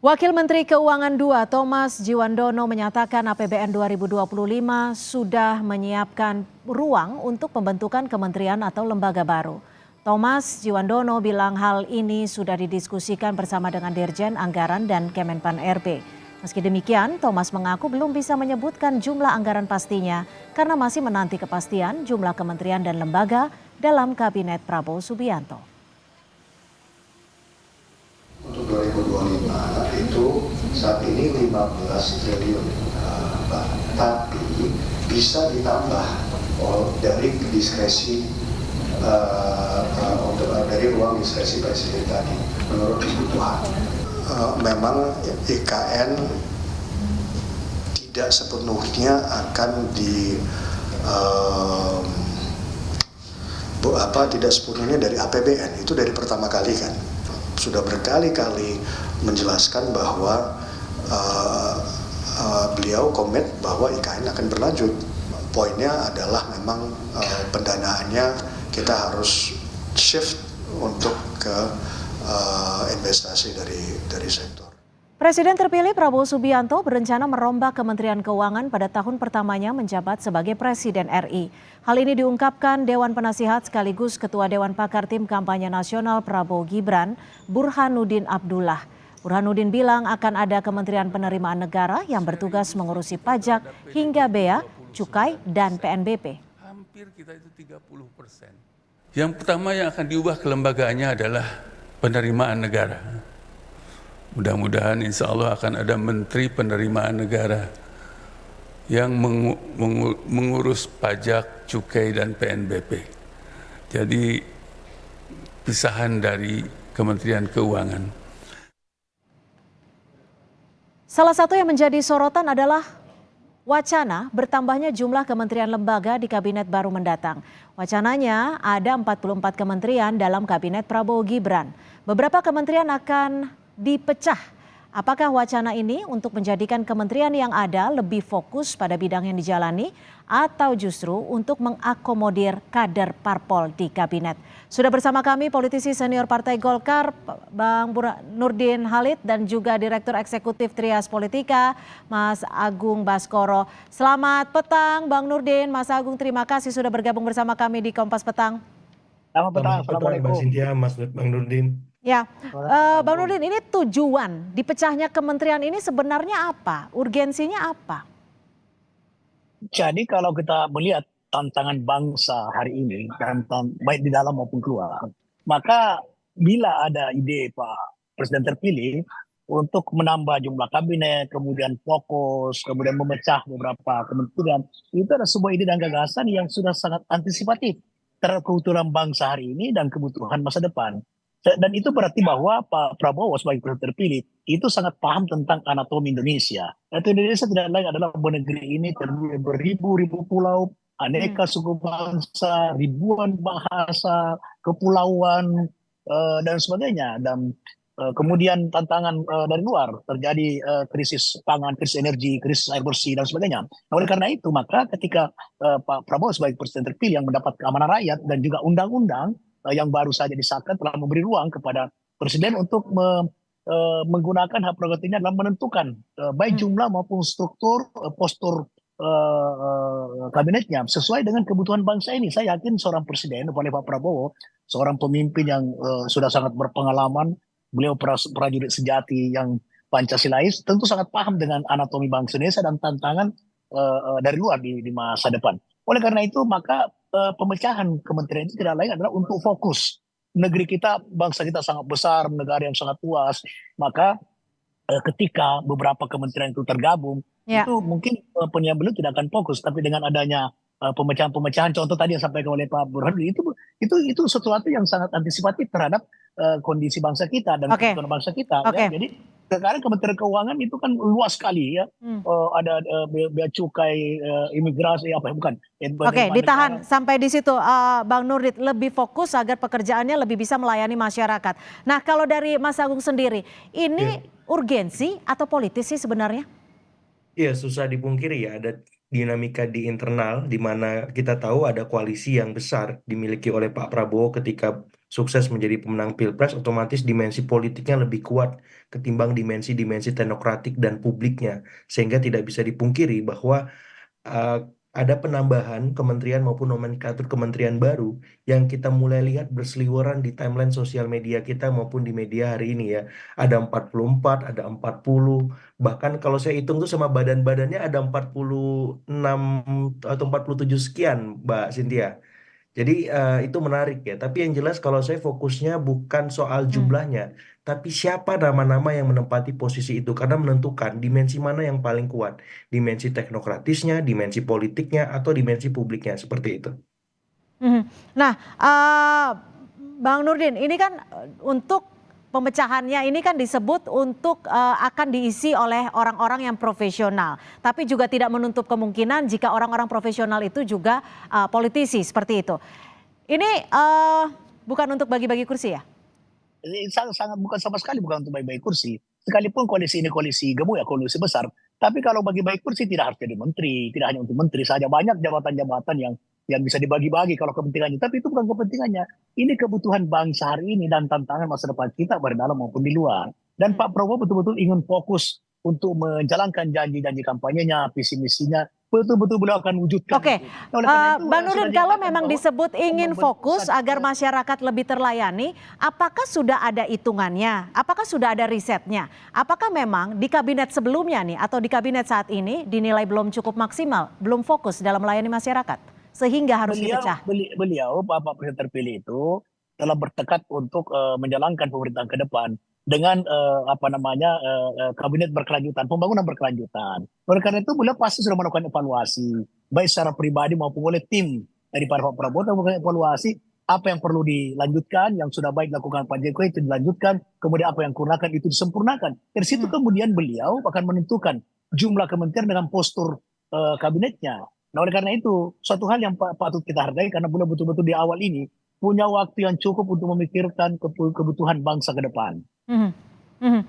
Wakil Menteri Keuangan II Thomas Djiwandono menyatakan APBN 2025 sudah menyiapkan ruang untuk pembentukan kementerian atau lembaga baru. Thomas Djiwandono bilang hal ini sudah didiskusikan bersama dengan Dirjen Anggaran dan Kemenpan RB. Meski demikian, Thomas mengaku belum bisa menyebutkan jumlah anggaran pastinya karena masih menanti kepastian jumlah kementerian dan lembaga dalam Kabinet Prabowo Subianto. Untuk 2025 itu saat ini 15 triliun, Pak. Tapi bisa ditambah dari diskresi dari ruang diskresi presiden tadi menurut kebutuhan. Memang IKN tidak sepenuhnya akan tidak sepenuhnya dari APBN, itu dari pertama kali kan. Sudah berkali-kali menjelaskan bahwa beliau komit bahwa IKN akan berlanjut. Poinnya adalah memang pendanaannya kita harus shift untuk ke investasi dari sektor. Presiden terpilih Prabowo Subianto berencana merombak Kementerian Keuangan pada tahun pertamanya menjabat sebagai Presiden RI. Hal ini diungkapkan Dewan Penasihat sekaligus Ketua Dewan Pakar Tim Kampanye Nasional Prabowo Gibran, Burhanuddin Abdullah. Burhanuddin bilang akan ada Kementerian Penerimaan Negara yang bertugas mengurusi pajak hingga bea, cukai, dan PNBP. Hampir kita itu 30%. Yang pertama yang akan diubah kelembagaannya adalah penerimaan negara. Mudah-mudahan insya Allah akan ada Menteri Penerimaan Negara yang mengurus pajak, cukai, dan PNBP. Jadi pisahan dari Kementerian Keuangan. Salah satu yang menjadi sorotan adalah wacana bertambahnya jumlah kementerian lembaga di kabinet baru mendatang. Wacananya ada 44 kementerian dalam kabinet Prabowo Gibran. Beberapa kementerian akan dipecah. Apakah wacana ini untuk menjadikan kementerian yang ada lebih fokus pada bidang yang dijalani atau justru untuk mengakomodir kader parpol di kabinet? Sudah bersama kami politisi senior Partai Golkar, Bang Nurdin Halid, dan juga Direktur Eksekutif Trias Politika, Mas Agung Baskoro. Selamat petang Bang Nurdin, Mas Agung, terima kasih sudah bergabung bersama kami di Kompas Petang. Selamat petang, Assalamualaikum. Mbak Cynthia, Mas Bang Nurdin. Ya, Bang Nurdin, ini tujuan dipecahnya kementerian ini sebenarnya apa? Urgensinya apa? Jadi kalau kita melihat tantangan bangsa hari ini, baik di dalam maupun keluar, maka bila ada ide Pak Presiden terpilih untuk menambah jumlah kabinet, kemudian fokus, kemudian memecah beberapa kementerian, itu adalah sebuah ide dan gagasan yang sudah sangat antisipatif terhadap kebutuhan bangsa hari ini dan kebutuhan masa depan. Dan itu berarti bahwa Pak Prabowo sebagai presiden terpilih itu sangat paham tentang anatomi Indonesia. Indonesia tidak lain adalah negeri ini terdiri beribu-ribu pulau, aneka suku bangsa, ribuan bahasa, kepulauan, dan sebagainya. Dan kemudian tantangan dari luar, terjadi krisis pangan, krisis energi, krisis air bersih, dan sebagainya. Nah, oleh karena itu, maka ketika Pak Prabowo sebagai presiden terpilih yang mendapat keamanan rakyat dan juga undang-undang yang baru saja disahkan telah memberi ruang kepada presiden untuk menggunakan hak prerogatifnya dalam menentukan baik jumlah maupun struktur postur kabinetnya sesuai dengan kebutuhan bangsa ini. Saya yakin seorang presiden, Pak Prabowo, seorang pemimpin yang sudah sangat berpengalaman, beliau prajurit sejati yang Pancasilais, tentu sangat paham dengan anatomi bangsa Indonesia dan tantangan dari luar di masa depan. Oleh karena itu, maka pemecahan kementerian itu tidak lain adalah untuk fokus. Negeri kita, bangsa kita sangat besar, negara yang sangat luas, maka ketika beberapa kementerian itu tergabung, itu mungkin penyiap beliau tidak akan fokus, tapi dengan adanya pemecahan-pemecahan, contoh tadi yang disampaikan oleh Pak Burhanuddin, itu sesuatu yang sangat antisipatif terhadap kondisi bangsa kita dan kebutuhan bangsa kita. Ya. Jadi sekarang Kementerian Keuangan itu kan luas sekali ya, ada bea cukai, imigrasi, ditahan sampai di situ, Bang Nurdin, lebih fokus agar pekerjaannya lebih bisa melayani masyarakat. Nah, kalau dari Mas Agung sendiri, ini urgensi atau politis sih sebenarnya? Iya, susah dipungkiri ya, ada dinamika di internal di mana kita tahu ada koalisi yang besar dimiliki oleh Pak Prabowo ketika sukses menjadi pemenang Pilpres, otomatis dimensi politiknya lebih kuat ketimbang dimensi-dimensi teknokratik dan publiknya. Sehingga tidak bisa dipungkiri bahwa uh, ada penambahan kementerian maupun nomenklatur kementerian baru yang kita mulai lihat berseliweran di timeline sosial media kita maupun di media hari ini ya. Ada 44, ada 40, bahkan kalau saya hitung tuh sama badan-badannya ada 46 atau 47 sekian, Mbak Cynthia. Jadi itu menarik ya. Tapi yang jelas kalau saya fokusnya bukan soal Hmm. jumlahnya, tapi siapa nama-nama yang menempati posisi itu karena menentukan dimensi mana yang paling kuat, dimensi teknokratisnya, dimensi politiknya, atau dimensi publiknya seperti itu. Mhm. Nah, Bang Nurdin, ini kan untuk pemecahannya ini kan disebut untuk akan diisi oleh orang-orang yang profesional, tapi juga tidak menutup kemungkinan jika orang-orang profesional itu juga politisi seperti itu. Ini bukan untuk bagi-bagi kursi ya? Ini sangat bukan sama sekali bukan untuk baik-baik kursi. Sekalipun koalisi ini koalisi gemuk ya, koalisi besar. Tapi kalau bagi baik kursi tidak harus jadi menteri, tidak hanya untuk menteri saja. Banyak jabatan-jabatan yang bisa dibagi-bagi kalau kepentingannya. Tapi itu bukan kepentingannya. Ini kebutuhan bangsa hari ini dan tantangan masa depan kita baik dalam maupun di luar. Dan Pak Prabowo betul-betul ingin fokus untuk menjalankan janji-janji kampanyenya, visi misinya. Betul-betul beliau akan wujudkan Oke, itu. Nah, oleh karena itu, Bang sudah Nurdin, kalau dinyatakan memang bahwa disebut ingin pembangunan fokus pusat agar masyarakat lebih terlayani, apakah sudah ada hitungannya? Apakah sudah ada risetnya? Apakah memang di kabinet sebelumnya nih atau di kabinet saat ini dinilai belum cukup maksimal, belum fokus dalam melayani masyarakat, sehingga harus dipecah? beliau Bapak Presiden terpilih itu telah bertekad untuk menjalankan pemerintahan ke depan dengan kabinet berkelanjutan, pembangunan berkelanjutan. Oleh karena itu beliau pasti sudah melakukan evaluasi, baik secara pribadi maupun oleh tim dari Pak Prabowo, dan melakukan evaluasi apa yang perlu dilanjutkan, yang sudah baik dilakukan Pak Jokowi itu dilanjutkan, kemudian apa yang kurangkan itu disempurnakan. Dari situ Hmm. kemudian beliau akan menentukan jumlah kementerian dengan postur kabinetnya. Nah, oleh karena itu, suatu hal yang patut kita hargai karena beliau betul-betul di awal ini punya waktu yang cukup untuk memikirkan kebutuhan bangsa ke depan. Mhm. Mhm.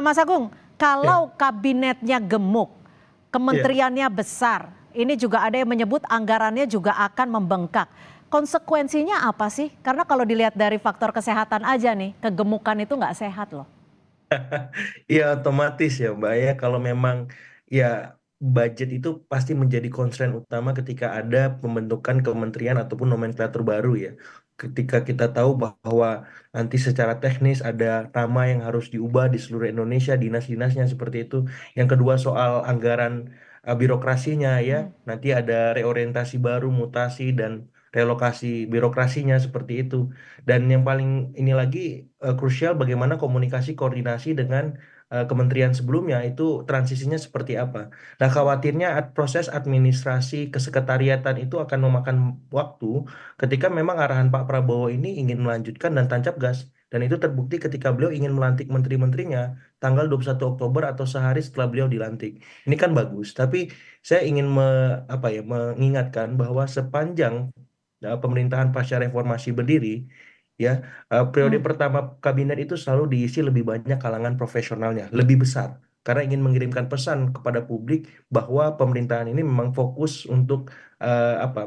Mas Agung, Ya, kalau kabinetnya gemuk, ya. kementeriannya besar, ini juga ada yang menyebut anggarannya juga akan membengkak. Konsekuensinya apa sih? Karena kalau dilihat dari faktor kesehatan aja nih, kegemukan itu nggak sehat loh. Ya otomatis ya Mbak ya kalau memang ya budget itu pasti menjadi concern utama ketika ada pembentukan kementerian ataupun nomenklatur baru ya. Ketika kita tahu bahwa nanti secara teknis ada nama yang harus diubah di seluruh Indonesia, dinas-dinasnya seperti itu. Yang kedua soal anggaran birokrasinya ya, Hmm. nanti ada reorientasi baru, mutasi dan relokasi birokrasinya seperti itu. Dan yang paling ini lagi krusial bagaimana komunikasi koordinasi dengan kementerian sebelumnya itu transisinya seperti apa. Nah, khawatirnya proses administrasi kesekretariatan itu akan memakan waktu ketika memang arahan Pak Prabowo ini ingin melanjutkan dan tancap gas. Dan itu terbukti ketika beliau ingin melantik menteri-menterinya tanggal 21 Oktober atau sehari setelah beliau dilantik. Ini kan bagus, tapi saya ingin mengingatkan bahwa sepanjang pemerintahan pasca reformasi berdiri, ya periode Hmm. pertama kabinet itu selalu diisi lebih banyak kalangan profesionalnya, lebih besar, karena ingin mengirimkan pesan kepada publik bahwa pemerintahan ini memang fokus untuk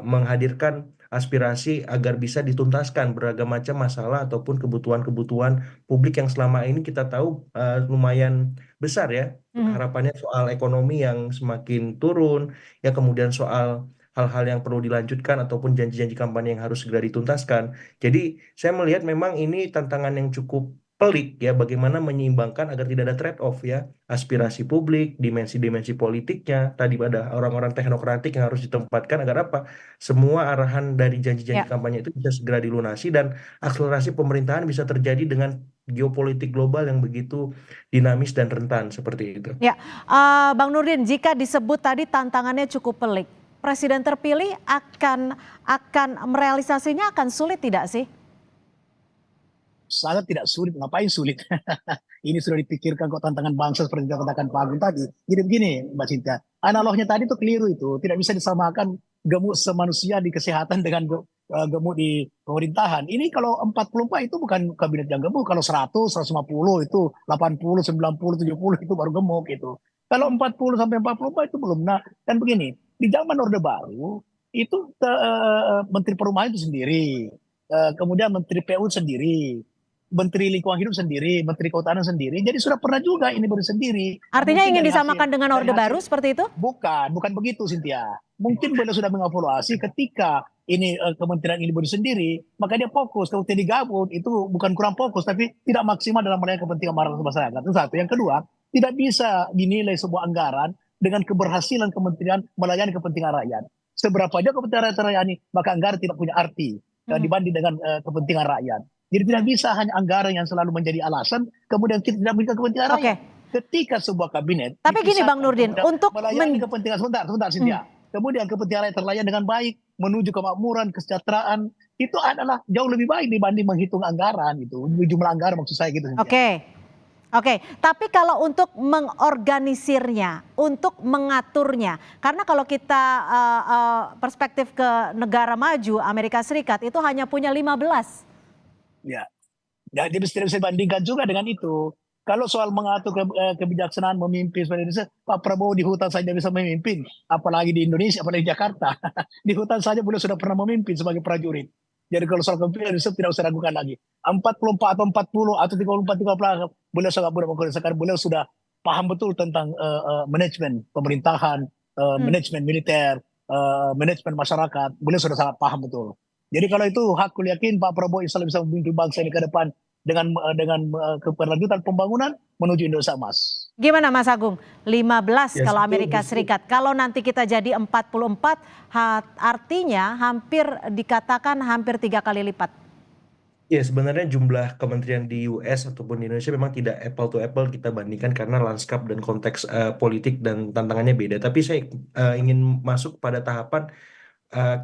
menghadirkan aspirasi agar bisa dituntaskan beragam macam masalah ataupun kebutuhan-kebutuhan publik yang selama ini kita tahu lumayan besar ya. Hmm. Harapannya soal ekonomi yang semakin turun, ya kemudian soal hal-hal yang perlu dilanjutkan ataupun janji-janji kampanye yang harus segera dituntaskan. Jadi saya melihat memang ini tantangan yang cukup pelik ya bagaimana menyeimbangkan agar tidak ada trade-off ya Hmm. aspirasi publik, dimensi-dimensi politiknya, tadi ada orang-orang teknokratik yang harus ditempatkan agar apa? Semua arahan dari janji-janji Ya. kampanye itu bisa segera dilunasi dan akselerasi pemerintahan bisa terjadi dengan geopolitik global yang begitu dinamis dan rentan seperti itu. Ya, Bang Nurdin, jika disebut tadi tantangannya cukup pelik, presiden terpilih akan merealisasinya akan sulit tidak sih? Sangat tidak sulit, ngapain sulit? Ini sudah dipikirkan kok tantangan bangsa seperti yang katakan Pak Agung tadi. Jadi begini Mbak Cinta, analognya tadi itu keliru itu. Tidak bisa disamakan gemuk semanusia di kesehatan dengan gemuk di pemerintahan. Ini kalau 44 itu bukan kabinet yang gemuk. Kalau 100, 150 itu 80, 90, 70 itu baru gemuk itu. Kalau 40 sampai 44 itu belum. Nah, dan begini, di zaman Orde Baru itu Menteri Perumahan itu sendiri. kemudian Menteri PU sendiri, Menteri Lingkungan Hidup sendiri, Menteri Kehutanan sendiri. Jadi sudah pernah juga ini baru sendiri. Artinya Mungkin ingin dari disamakan dengan dari Orde Baru seperti itu? bukan begitu Cynthia. Mungkin beliau sudah mengevaluasi ketika ini kementerian ini baru sendiri, maka dia fokus. Kalau tidak digabung itu bukan kurang fokus, tapi tidak maksimal dalam melayani kepentingan masyarakat. Itu satu. Yang kedua, tidak bisa dinilai sebuah anggaran dengan keberhasilan kementerian melayani kepentingan rakyat. Seberapa dia kepentingan rakyat terlayani, maka anggaran tidak punya arti dibanding dengan kepentingan rakyat. Jadi tidak bisa hanya anggaran yang selalu menjadi alasan, kemudian kita tidak memberikan kepentingan rakyat. Ketika sebuah kabinet, tapi gini Bang Nurdin, untuk melayani kepentingan sebentar Cynthia. Kemudian kepentingan rakyat terlayani dengan baik, menuju kemakmuran, kesejahteraan, itu adalah jauh lebih baik dibanding menghitung anggaran itu, jumlah anggaran maksud saya gitu. Oke, tapi kalau untuk mengorganisirnya, untuk mengaturnya, karena kalau kita perspektif ke negara maju, Amerika Serikat itu hanya punya 15. Ya, jadi tidak bisa dibandingkan juga dengan itu. Kalau soal mengatur kebijaksanaan memimpin seperti Indonesia, Pak Prabowo di hutan saja bisa memimpin, apalagi di Indonesia, apalagi di Jakarta. Di hutan saja beliau sudah pernah memimpin sebagai prajurit. Jadi kalau soal kepemimpinan tidak usah ragukan lagi. 44 atau 40 atau 34, 30, beliau sangat mudah mengkoordinasikan. Beliau sudah paham betul tentang manajemen pemerintahan, manajemen militer, manajemen masyarakat. Beliau sudah sangat paham betul. Jadi kalau itu aku yakin Pak Prabowo insya Allah bisa memimpin bangsa ini ke depan dengan keberlanjutan pembangunan menuju Indonesia Emas. Gimana Mas Agung? 15 Ya, kalau Amerika Serikat. Kalau nanti kita jadi 44, artinya hampir dikatakan hampir 3 kali lipat. Ya, sebenarnya jumlah kementerian di US ataupun di Indonesia memang tidak apple to apple kita bandingkan karena lanskap dan konteks politik dan tantangannya beda. Tapi saya ingin masuk pada tahapan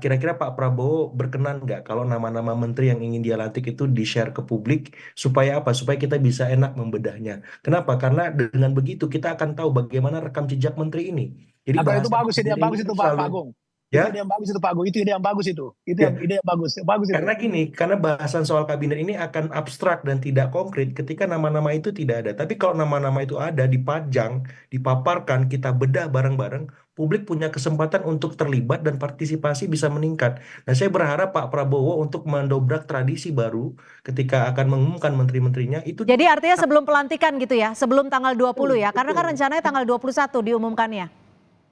kira-kira Pak Prabowo berkenan nggak kalau nama-nama menteri yang ingin dia lantik itu di-share ke publik supaya apa? Supaya kita bisa enak membedahnya. Kenapa? Karena dengan begitu kita akan tahu bagaimana rekam jejak menteri ini. Jadi itu bagus, ide yang bagus itu Pak Agung. Ya? Itu ide yang bagus itu Pak Agung. Itu ide yang bagus itu. Ide yang bagus. Bagus itu. Karena gini, karena bahasan soal kabinet ini akan abstrak dan tidak konkret ketika nama-nama itu tidak ada. Tapi kalau nama-nama itu ada, dipajang, dipaparkan, kita bedah bareng-bareng, publik punya kesempatan untuk terlibat dan partisipasi bisa meningkat. Nah, saya berharap Pak Prabowo untuk mendobrak tradisi baru ketika akan mengumumkan menteri-menterinya itu. Jadi artinya sebelum pelantikan gitu ya, sebelum tanggal 20 ya, karena kan rencananya tanggal 21 diumumkannya.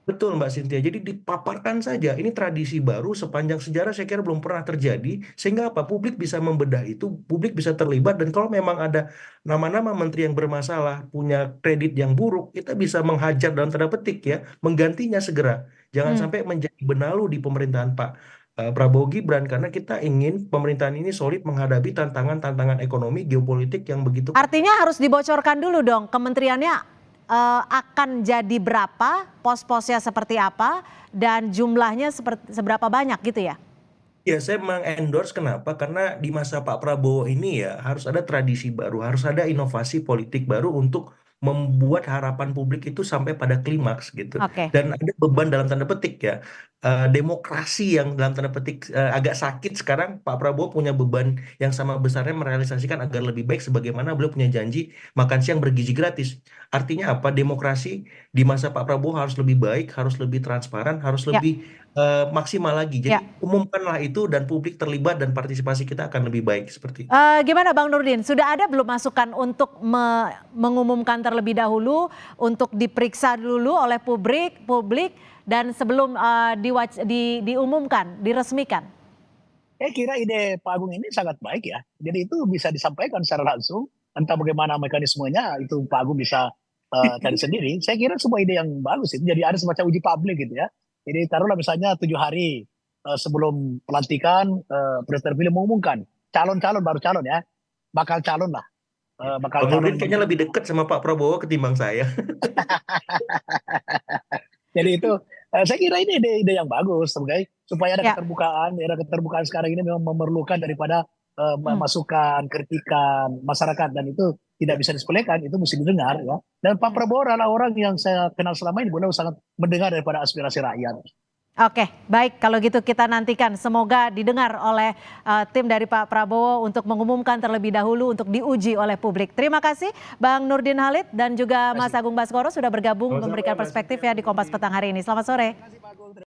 Betul Mbak Cynthia, jadi dipaparkan saja. Ini tradisi baru sepanjang sejarah saya kira belum pernah terjadi. Sehingga apa? Publik bisa membedah itu, publik bisa terlibat. Dan kalau memang ada nama-nama menteri yang bermasalah, punya kredit yang buruk, kita bisa menghajar dalam tanda petik ya, menggantinya segera. Jangan sampai menjadi benalu di pemerintahan Pak Prabowo Gibran. Karena kita ingin pemerintahan ini solid menghadapi tantangan-tantangan ekonomi, geopolitik yang begitu. Artinya harus dibocorkan dulu dong kementeriannya akan jadi berapa, pos-posnya seperti apa, dan jumlahnya seberapa banyak gitu ya? Ya, saya mengendorse kenapa? Karena di masa Pak Prabowo ini ya harus ada tradisi baru, harus ada inovasi politik baru untuk membuat harapan publik itu sampai pada klimaks gitu. Dan ada beban dalam tanda petik ya, demokrasi yang dalam tanda petik agak sakit sekarang. Pak Prabowo punya beban yang sama besarnya merealisasikan agar lebih baik sebagaimana beliau punya janji makan siang bergizi gratis. Artinya apa? Demokrasi di masa Pak Prabowo harus lebih baik, harus lebih transparan, harus lebih maksimal lagi. Jadi umumkanlah itu dan publik terlibat dan partisipasi kita akan lebih baik seperti itu. Gimana Bang Nurdin? Sudah ada belum masukan untuk mengumumkan terlebih dahulu, untuk diperiksa dulu oleh publik dan sebelum diumumkan, diresmikan? Saya kira ide Pak Agung ini sangat baik ya. Jadi itu bisa disampaikan secara langsung. Entah bagaimana mekanismenya itu Pak Agung bisa cari sendiri. Saya kira sebuah ide yang bagus itu. Jadi ada semacam uji publik gitu ya. Jadi taruhlah misalnya 7 hari sebelum pelantikan presiden terpilih mengumumkan calon-calon baru calon ya, bakal calon lah. Pak Nurdin kayaknya lebih dekat sama Pak Prabowo ketimbang saya. Jadi itu saya kira ini ide yang bagus supaya ada keterbukaan. Era keterbukaan sekarang ini memang memerlukan daripada masukan, kritikan masyarakat, dan itu tidak bisa disepelekan, itu mesti didengar ya. Dan Pak Prabowo adalah orang yang saya kenal selama ini, beliau sangat mendengar daripada aspirasi rakyat. Oke, baik, kalau gitu kita nantikan semoga didengar oleh tim dari Pak Prabowo untuk mengumumkan terlebih dahulu untuk diuji oleh publik. Terima kasih Bang Nurdin Halid dan juga Mas Agung Baskoro sudah bergabung memberikan perspektif ya di Kompas Petang hari ini. Selamat sore.